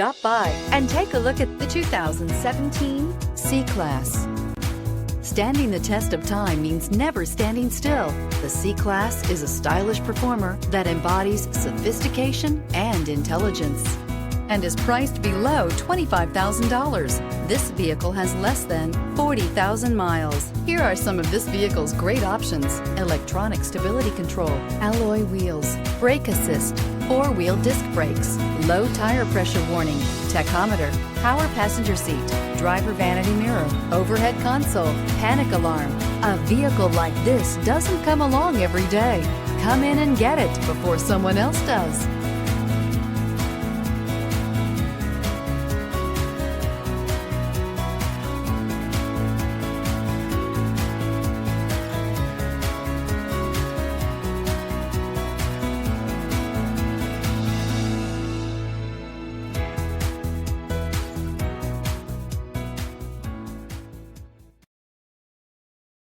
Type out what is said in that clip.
Stop by and take a look at the 2017 C-Class. Standing the test of time means never standing still. The C-Class is a stylish performer that embodies sophistication and intelligence and is priced below $25,000. This vehicle has less than 40,000 miles. Here are some of this vehicle's great options: electronic stability control, alloy wheels, brake assist, four-wheel disc brakes, low tire pressure warning, tachometer, power passenger seat, driver vanity mirror, overhead console, panic alarm. A vehicle like this doesn't come along every day. Come in and get it before someone else does.